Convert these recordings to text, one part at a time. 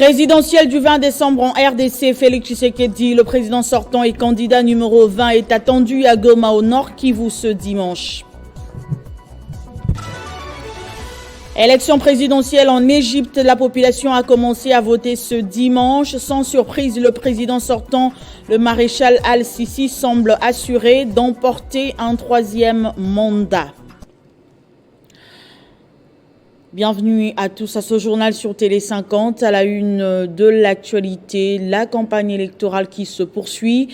Présidentielle du 20 décembre en RDC, Félix Tshisekedi, le président sortant et candidat numéro 20, est attendu à Goma au Nord Kivu ce dimanche. Élection présidentielle en Égypte, la population a commencé à voter ce dimanche. Sans surprise, le président sortant, le maréchal Al-Sisi, semble assuré d'emporter un troisième mandat. Bienvenue à tous à ce journal sur Télé 50. À la une de l'actualité, la campagne électorale qui se poursuit.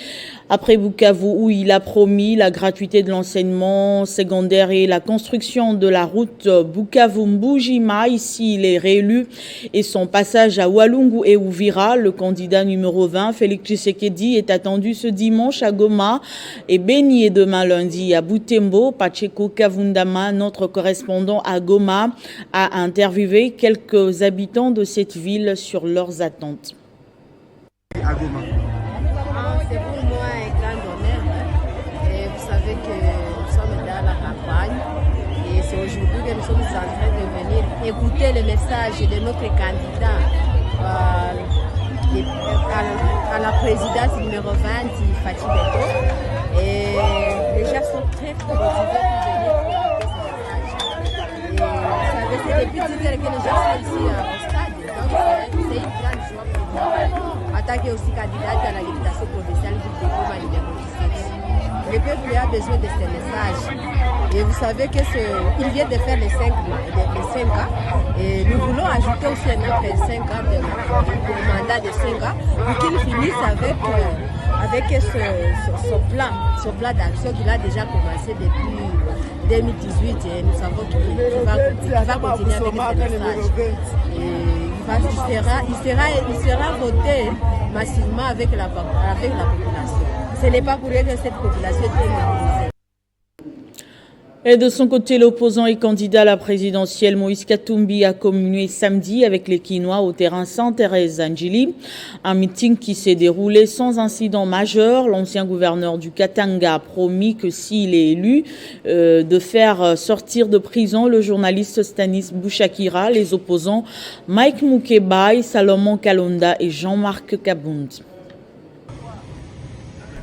Après Bukavu, où il a promis la gratuité de l'enseignement secondaire et la construction de la route Bukavu-Mbujima, ici il est réélu, et son passage à Walungu et Uvira, le candidat numéro 20, Félix Tshisekedi, est attendu ce dimanche à Goma et Beni et demain lundi à Butembo. Pacheco Kavundama, notre correspondant à Goma, a interviewé quelques habitants de cette ville sur leurs attentes. À Goma. C'est pour moi un grand honneur. Et vous savez que nous sommes dans la campagne et c'est aujourd'hui que nous sommes en train de venir écouter le message de notre candidat à la présidence numéro 20, Fatih Beto. Et les gens sont très motivés pour venir écouter ce message. Et vous savez, c'est depuis 10 heures que les gens sont ici au stade. Donc c'est une grande joie pour moi. En tant que aussi candidate à la députation provinciale du Goma numéro 17. Le peuple a besoin de ces messages. Et vous savez qu'il vient de faire les 5 ans. Et nous voulons ajouter aussi un autre 5 ans de mandat de 5 ans pour qu'il finisse avec son plan d'action qu'il a déjà commencé depuis 2018. Et nous savons qu'il va continuer avec ces messages. Il sera voté massivement avec la population. Ce n'est pas pour rien que cette population est très mobilisée. Et de son côté, l'opposant et candidat à la présidentielle Moïse Katumbi a communié samedi avec les Kinois au terrain Sainte-Thérèse Njili. Un meeting qui s'est déroulé sans incident majeur. L'ancien gouverneur du Katanga a promis que s'il est élu, de faire sortir de prison le journaliste Stanis Bouchakira, les opposants Mike Mukebai, Salomon Kalonda et Jean-Marc Kabound.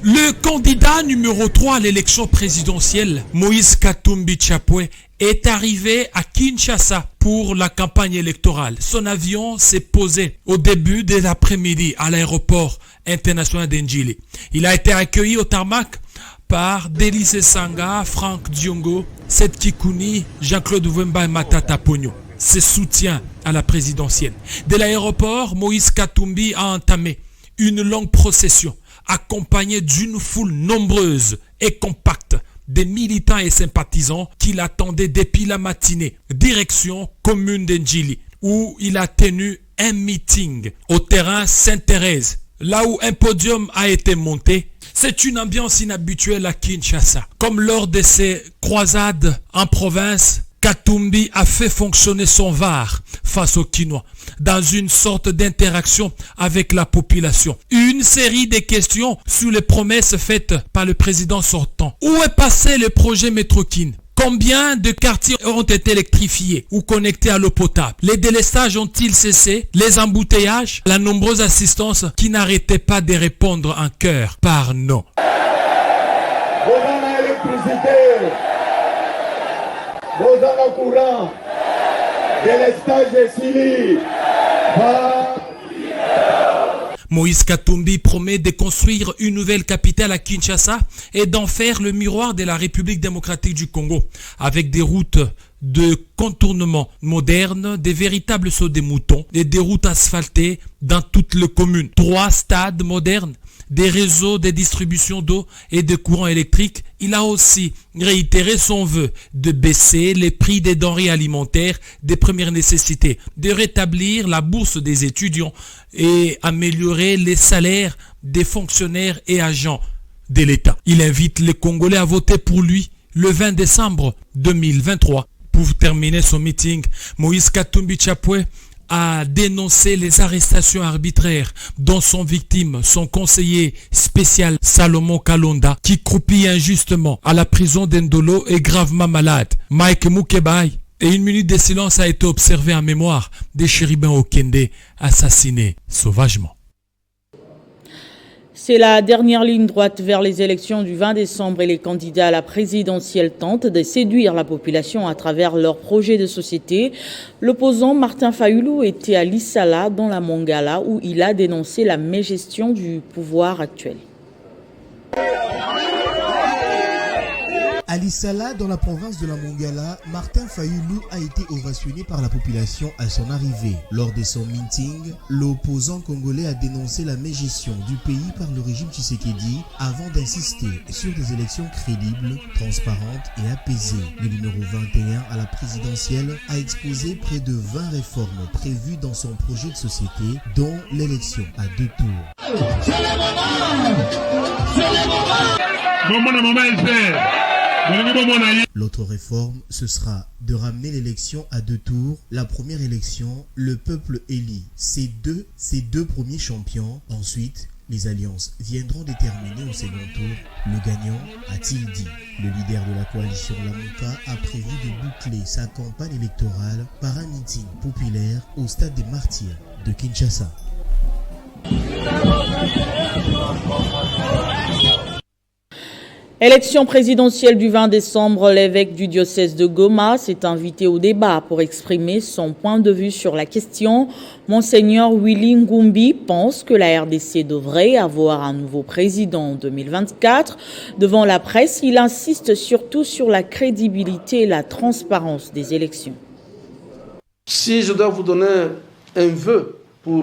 Le candidat numéro 3 à l'élection présidentielle, Moïse Katumbi Chapwe, est arrivé à Kinshasa pour la campagne électorale. Son avion s'est posé au début de l'après-midi à l'aéroport international d'Njili. Il a été accueilli au tarmac par Délice Sanga, Franck Diongo, Seth Kikouni, Jean-Claude Wemba et Matata Pogno. Ses soutiens à la présidentielle. De l'aéroport, Moïse Katumbi a entamé une longue procession accompagné d'une foule nombreuse et compacte des militants et sympathisants qui l'attendaient depuis la matinée. Direction commune d'Njili, où il a tenu un meeting au terrain Sainte-Thérèse, là où un podium a été monté. C'est une ambiance inhabituelle à Kinshasa. Comme lors de ses croisades en province, Katumbi a fait fonctionner son VAR face aux Kinois dans une sorte d'interaction avec la population. Une série de questions sur les promesses faites par le président sortant. Où est passé le projet Métrokin? Combien de quartiers ont été électrifiés ou connectés à l'eau potable? Les délestages ont-ils cessé? Les embouteillages? La nombreuse assistance qui n'arrêtait pas de répondre en chœur par non. Bozana courant, délestage de Sili. Moïse Katumbi promet de construire une nouvelle capitale à Kinshasa et d'en faire le miroir de la République démocratique du Congo, avec des routes de contournement modernes, des véritables sauts des moutons et des routes asphaltées dans toutes les communes. 3 stades modernes, des réseaux de distribution d'eau et de courant électrique. Il a aussi réitéré son vœu de baisser les prix des denrées alimentaires des premières nécessités, de rétablir la bourse des étudiants et améliorer les salaires des fonctionnaires et agents de l'État. Il invite les Congolais à voter pour lui le 20 décembre 2023. Pour terminer son meeting, Moïse Katumbi Chapwe a dénoncé les arrestations arbitraires dont sont victimes son conseiller spécial Salomon Kalonda, qui croupit injustement à la prison d'Endolo et gravement malade. Mike Mukebai, Et une minute de silence a été observée en mémoire des chérubins Okende assassinés sauvagement. C'est la dernière ligne droite vers les élections du 20 décembre et les candidats à la présidentielle tentent de séduire la population à travers leurs projets de société. L'opposant Martin Fayulu était à Lissala dans la Mongala où il a dénoncé la mégestion du pouvoir actuel. À Lissala, dans la province de la Mongala, Martin Fayulu a été ovationné par la population à son arrivée. Lors de son meeting, l'opposant congolais a dénoncé la mégestion du pays par le régime Tshisekedi avant d'insister sur des élections crédibles, transparentes et apaisées. Le numéro 21 à la présidentielle a exposé près de 20 réformes prévues dans son projet de société, dont l'élection à 2 tours. C'est le moment! C'est le moment! L'autre réforme, ce sera de ramener l'élection à 2 tours. La première élection, le peuple élit ses deux premiers champions. Ensuite, les alliances viendront déterminer au second tour le gagnant, a-t-il dit. Le leader de la coalition Lamuka a prévu de boucler sa campagne électorale par un meeting populaire au stade des Martyrs de Kinshasa. Élection présidentielle du 20 décembre, l'évêque du diocèse de Goma s'est invité au débat pour exprimer son point de vue sur la question. Monseigneur Willy Ngumbi pense que la RDC devrait avoir un nouveau président en 2024. Devant la presse, il insiste surtout sur la crédibilité et la transparence des élections. Si je dois vous donner un vœu pour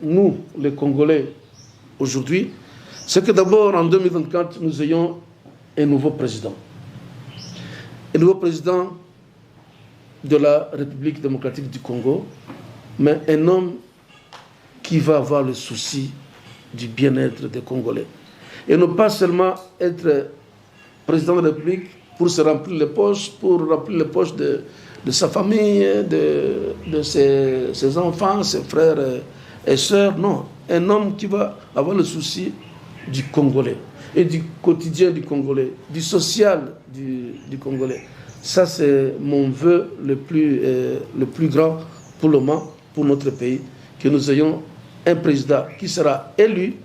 nous, les Congolais, aujourd'hui, c'est que d'abord en 2024, nous ayons un nouveau président. Un nouveau président de la République démocratique du Congo, mais un homme qui va avoir le souci du bien-être des Congolais. Et ne pas seulement être président de la République pour se remplir les poches, de sa famille, de ses enfants, ses frères et sœurs. Non, un homme qui va avoir le souci du Congolais et du quotidien du Congolais, du social du Congolais. Ça, c'est mon vœu le plus grand pour le moment, pour notre pays, que nous ayons un président qui sera élu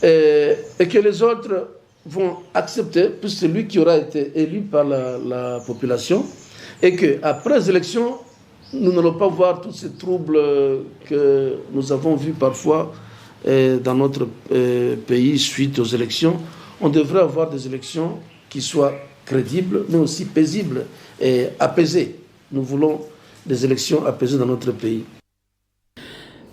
et que les autres vont accepter, puisque c'est lui qui aura été élu par la population, et qu'après les élections, nous n'allons pas voir tous ces troubles que nous avons vus parfois dans notre pays suite aux élections. On devrait avoir des élections qui soient crédibles, mais aussi paisibles et apaisées. Nous voulons des élections apaisées dans notre pays.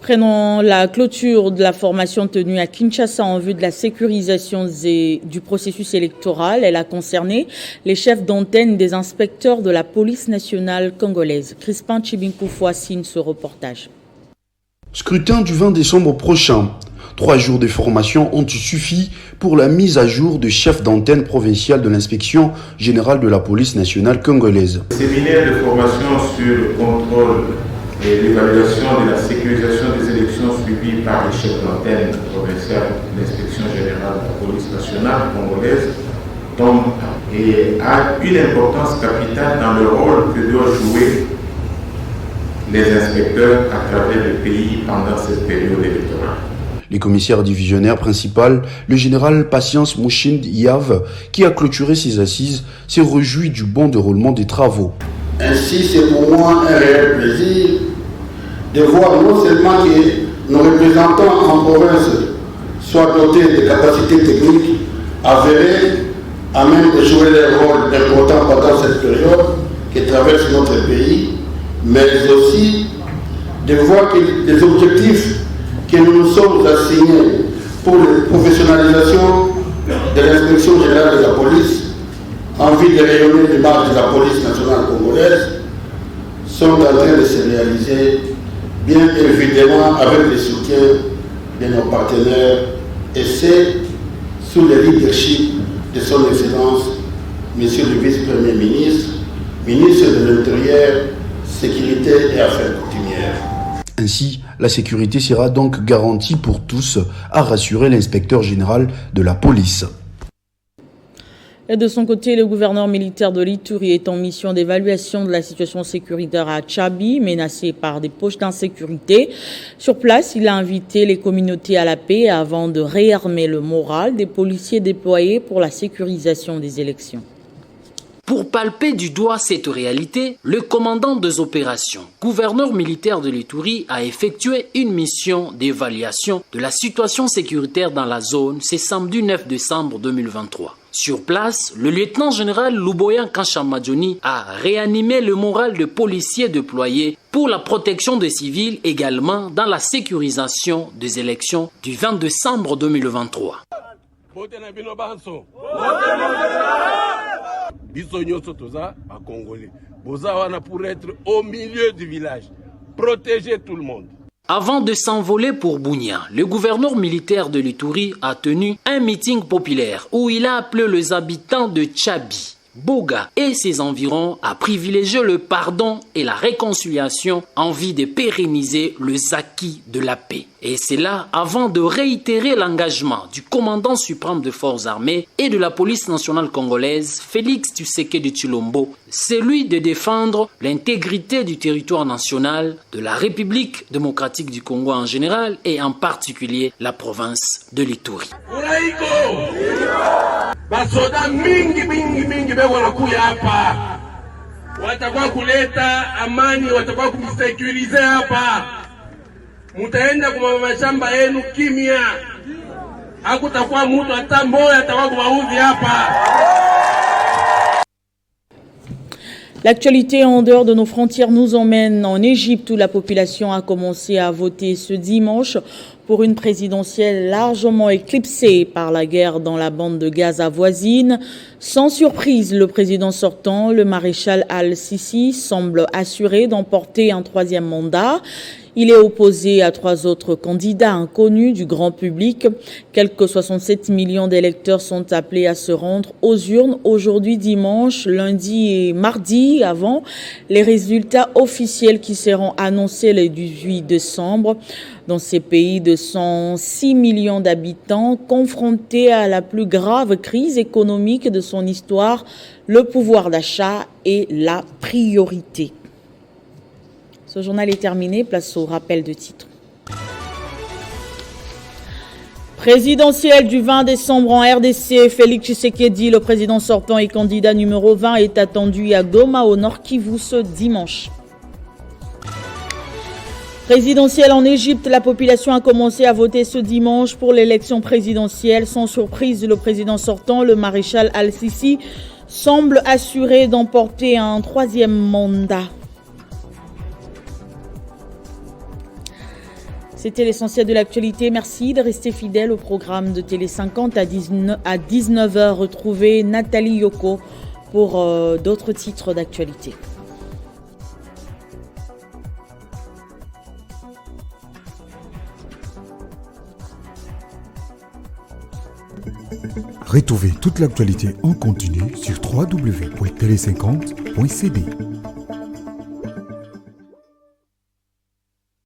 Prenons la clôture de la formation tenue à Kinshasa en vue de la sécurisation du processus électoral. Elle a concerné les chefs d'antenne des inspecteurs de la police nationale congolaise. Crispin Chibinkoufou signe ce reportage. Scrutin du 20 décembre prochain. 3 jours de formation ont suffi pour la mise à jour de chef d'antenne provinciale de l'inspection générale de la police nationale congolaise. Séminaire de formation sur le contrôle et l'évaluation de la sécurisation des élections suivies par les chefs d'antenne provinciale de l'inspection générale de la police nationale congolaise et a une importance capitale dans le rôle que doivent jouer les inspecteurs à travers le pays pendant cette période électorale. Les commissaires divisionnaires principal, le général Patience Mouchind Yav, qui a clôturé ses assises, s'est réjoui du bon déroulement des travaux. Ainsi, c'est pour moi un réel plaisir de voir non seulement que nos représentants en province soient dotés de capacités techniques avérées à même de jouer les rôles importants pendant cette période qui traverse notre pays, mais aussi de voir que les objectifs que nous nous sommes assignés pour la professionnalisation de l'inspection générale de la police en vue de rayonner l'image de la police nationale congolaise sont en train de se réaliser, bien évidemment avec le soutien de nos partenaires, et c'est sous le leadership de son Excellence, Monsieur le Vice-Premier ministre, ministre de l'Intérieur, Sécurité et Affaires coutumières. Ainsi, la sécurité sera donc garantie pour tous, a rassuré l'inspecteur général de la police. Et de son côté, le gouverneur militaire de l'Ituri est en mission d'évaluation de la situation sécuritaire à Tchabi, menacée par des poches d'insécurité. Sur place, il a invité les communautés à la paix avant de réarmer le moral des policiers déployés pour la sécurisation des élections. Pour palper du doigt cette réalité, le commandant des opérations, gouverneur militaire de l'Ituri, a effectué une mission d'évaluation de la situation sécuritaire dans la zone ce samedi 9 décembre 2023. Sur place, le lieutenant-général Luboyan Kanchamadjoni a réanimé le moral de policiers déployés pour la protection des civils, également dans la sécurisation des élections du 20 décembre 2023. Biso nyonso toza ba Congolais. Boza wana pour être au milieu du village, protéger tout le monde. Avant de s'envoler pour Bunia, le gouverneur militaire de l'Ituri a tenu un meeting populaire où il a appelé les habitants de Tchabi, Boga et ses environs à privilégier le pardon et la réconciliation en vue de pérenniser les acquis de la paix. Et c'est là avant de réitérer l'engagement du commandant suprême des forces armées et de la police nationale congolaise, Félix Tshisekedi Tshilombo, celui de défendre l'intégrité du territoire national, de la République démocratique du Congo en général et en particulier la province de l'Ituri. Basoda mingi beko nakuya hapa, watakuwa kuleta amani, watakuwa kusekurize hapa. Mutaenda kwa mashamba yenu kimya, hakutakuwa mtu hata mmoja atakuwa kuwaudhi hapa. L'actualité en dehors de nos frontières nous emmène en Égypte où la population a commencé à voter ce dimanche pour une présidentielle largement éclipsée par la guerre dans la bande de Gaza voisine. Sans surprise, le président sortant, le maréchal al-Sisi, semble assuré d'emporter un troisième mandat. Il est opposé à 3 autres candidats inconnus du grand public. Quelques 67 millions d'électeurs sont appelés à se rendre aux urnes aujourd'hui, dimanche, lundi et mardi, avant les résultats officiels qui seront annoncés le 18 décembre. Dans ces pays de 106 millions d'habitants, confrontés à la plus grave crise économique de son histoire, le pouvoir d'achat est la priorité. Ce journal est terminé, place au rappel de titres. Présidentielle du 20 décembre en RDC, Félix Tshisekedi, le président sortant et candidat numéro 20, est attendu à Goma au Nord Kivu ce dimanche. Présidentielle en Égypte, la population a commencé à voter ce dimanche pour l'élection présidentielle. Sans surprise, le président sortant, le maréchal al-Sisi, semble assuré d'emporter un troisième mandat. C'était l'essentiel de l'actualité. Merci de rester fidèle au programme de Télé 50 à 19h. Retrouvez Nathalie Yoko pour d'autres titres d'actualité. Retrouvez toute l'actualité en continu sur www.tele50.cd.